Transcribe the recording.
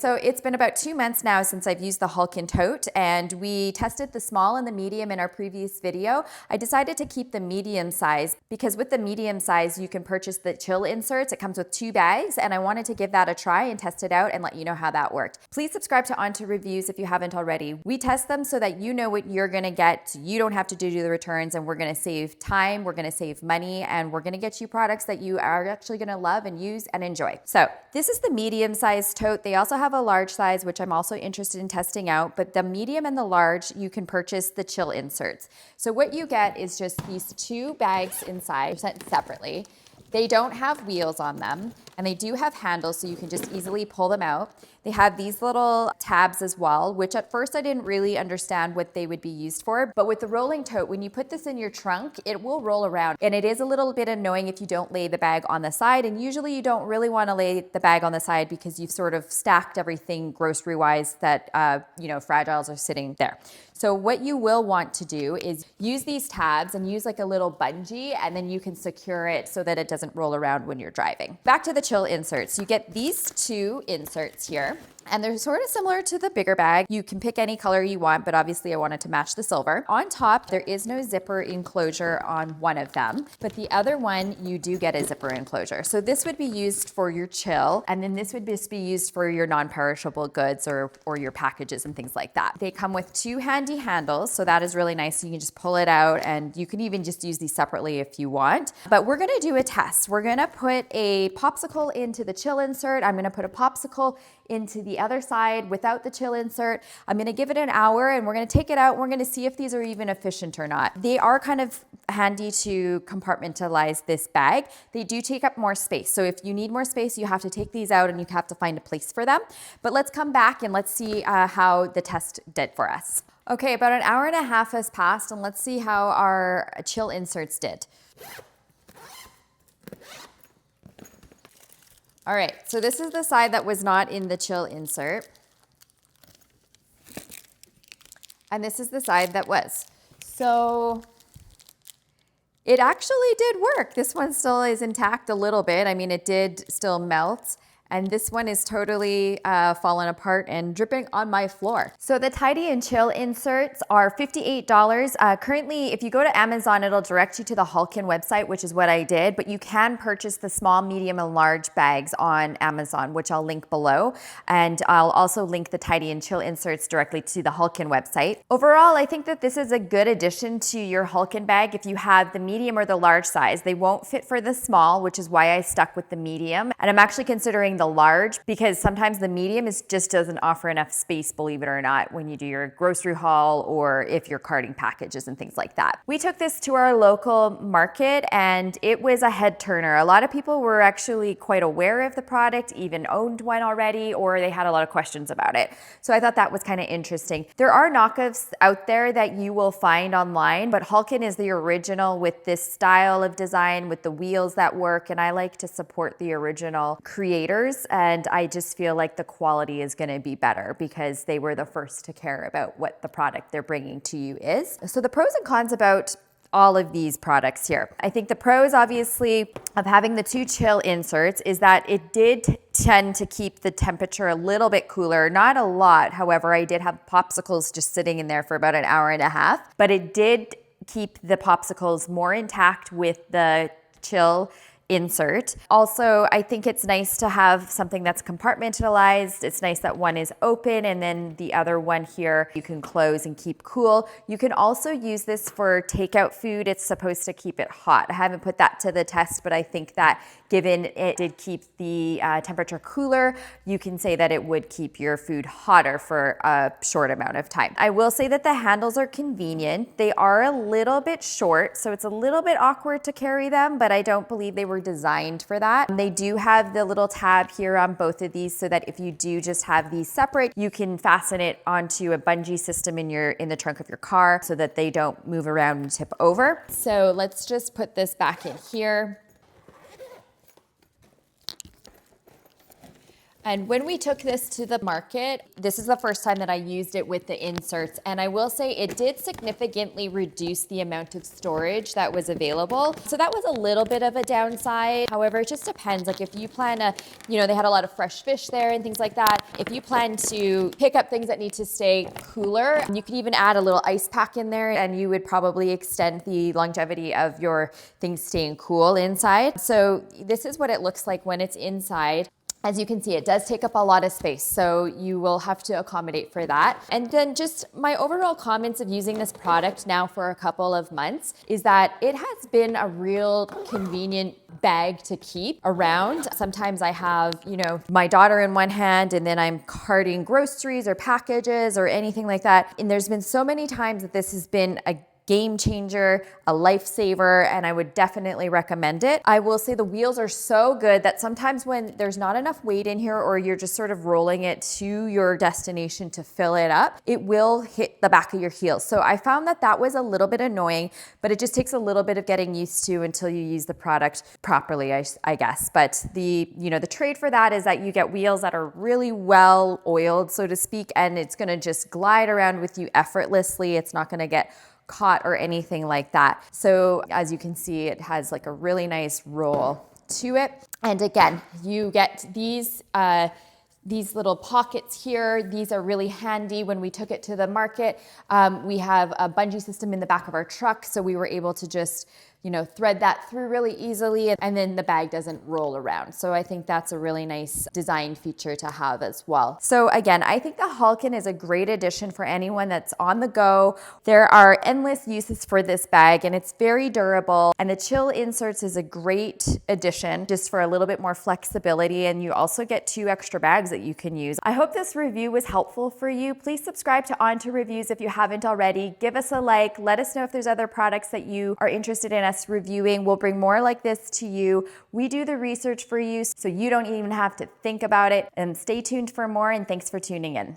So it's been about 2 months now since I've used the Hulken Tote, and we tested the small and the medium in our previous video. I decided to keep the medium size because with the medium size you can purchase the chill inserts. It comes with 2 bags, and I wanted to give that a try and test it out and let you know how that worked. Please subscribe to OnToReviews if you haven't already. We test them so that you know what you're gonna get. So you don't have to do the returns, and we're gonna save time, we're gonna save money, and we're gonna get you products that you are actually gonna love and use and enjoy. So this is the medium size tote. They also have a large size, which I'm also interested in testing out, but the medium and the large, you can purchase the chill inserts. So what you get is just these 2 bags inside, sent separately. They don't have wheels on them, and they do have handles, so you can just easily pull them out. They have these little tabs as well, which at first I didn't really understand what they would be used for. But with the rolling tote, when you put this in your trunk, it will roll around. And it is a little bit annoying if you don't lay the bag on the side. And usually you don't really want to lay the bag on the side because you've sort of stacked everything grocery-wise that, fragiles are sitting there. So what you will want to do is use these tabs and use like a little bungee, and then you can secure it so that it doesn't roll around when you're driving. Back to the chill inserts. You get these 2 inserts here, and they're sort of similar to the bigger bag. You can pick any color you want, but obviously I wanted to match the silver. On top, there is no zipper enclosure on one of them, but the other one, you do get a zipper enclosure. So this would be used for your chill, and then this would just be used for your non-perishable goods or your packages and things like that. They come with 2 handy handles, so that is really nice. You can just pull it out, and you can even just use these separately if you want. But we're gonna do a test. We're gonna put a popsicle into the chill insert. I'm gonna put a popsicle into the other side without the chill insert. I'm gonna give it an hour, and we're gonna take it out, and we're gonna see if these are even efficient or not. They are kind of handy to compartmentalize this bag. They do take up more space. So if you need more space, you have to take these out and you have to find a place for them. But let's come back and let's see how the test did for us. Okay, about an hour and a half has passed, and let's see how our chill inserts did. All right, so this is the side that was not in the chill insert. And this is the side that was. So it actually did work. This one still is intact a little bit. I mean, it did still melt. And this one is totally fallen apart and dripping on my floor. So the Tidy and Chill inserts are $58. Currently, if you go to Amazon, it'll direct you to the Hulken website, which is what I did, but you can purchase the small, medium, and large bags on Amazon, which I'll link below. And I'll also link the Tidy and Chill inserts directly to the Hulken website. Overall, I think that this is a good addition to your Hulken bag if you have the medium or the large size. They won't fit for the small, which is why I stuck with the medium. And I'm actually considering the large because sometimes the medium just doesn't offer enough space, believe it or not, when you do your grocery haul or if you're carting packages and things like that. We took this to our local market, and it was a head turner. A lot of people were actually quite aware of the product, even owned one already, or they had a lot of questions about it. So I thought that was kind of interesting. There are knockoffs out there that you will find online, but Hulken is the original with this style of design with the wheels that work, and I like to support the original creators. And I just feel like the quality is going to be better because they were the first to care about what the product they're bringing to you is. So the pros and cons about all of these products here. I think the pros, obviously, of having the 2 chill inserts is that it did tend to keep the temperature a little bit cooler. Not a lot, however. I did have popsicles just sitting in there for about an hour and a half, but it did keep the popsicles more intact with the chill insert. Also, I think it's nice to have something that's compartmentalized. It's nice that one is open and then the other one here you can close and keep cool. You can also use this for takeout food. It's supposed to keep it hot. I haven't put that to the test, but I think that given it did keep the temperature cooler, you can say that it would keep your food hotter for a short amount of time. I will say that the handles are convenient. They are a little bit short, so it's a little bit awkward to carry them, but I don't believe they were designed for that. They do have the little tab here on both of these so that if you do just have these separate, you can fasten it onto a bungee system in the trunk of your car so that they don't move around and tip over. So let's just put this back in here. And when we took this to the market, this is the first time that I used it with the inserts. And I will say it did significantly reduce the amount of storage that was available. So that was a little bit of a downside. However, it just depends. Like if you plan to, they had a lot of fresh fish there and things like that. If you plan to pick up things that need to stay cooler, you could even add a little ice pack in there and you would probably extend the longevity of your things staying cool inside. So this is what it looks like when it's inside. As you can see, it does take up a lot of space, so you will have to accommodate for that. And then just my overall comments of using this product now for a couple of months is that it has been a real convenient bag to keep around. Sometimes I have, my daughter in one hand and then I'm carting groceries or packages or anything like that. And there's been so many times that this has been a game changer, a lifesaver, and I would definitely recommend it. I will say the wheels are so good that sometimes when there's not enough weight in here or you're just sort of rolling it to your destination to fill it up, it will hit the back of your heels. So I found that that was a little bit annoying, but it just takes a little bit of getting used to until you use the product properly, I guess. But the trade for that is that you get wheels that are really well oiled, so to speak, and it's gonna just glide around with you effortlessly. It's not gonna get caught or anything like that. So as you can see, it has like a really nice roll to it. And again, you get these little pockets here. These are really handy. When we took it to the market, we have a bungee system in the back of our truck, so we were able to just thread that through really easily, and then the bag doesn't roll around. So I think that's a really nice design feature to have as well. So again, I think the Hulken is a great addition for anyone that's on the go. There are endless uses for this bag and it's very durable, and the chill inserts is a great addition just for a little bit more flexibility, and you also get 2 extra bags that you can use. I hope this review was helpful for you. Please subscribe to OnToReviews if you haven't already. Give us a like. Let us know if there's other products that you are interested in us reviewing. We'll bring more like this to you. We do the research for you so you don't even have to think about it. And stay tuned for more, and thanks for tuning in.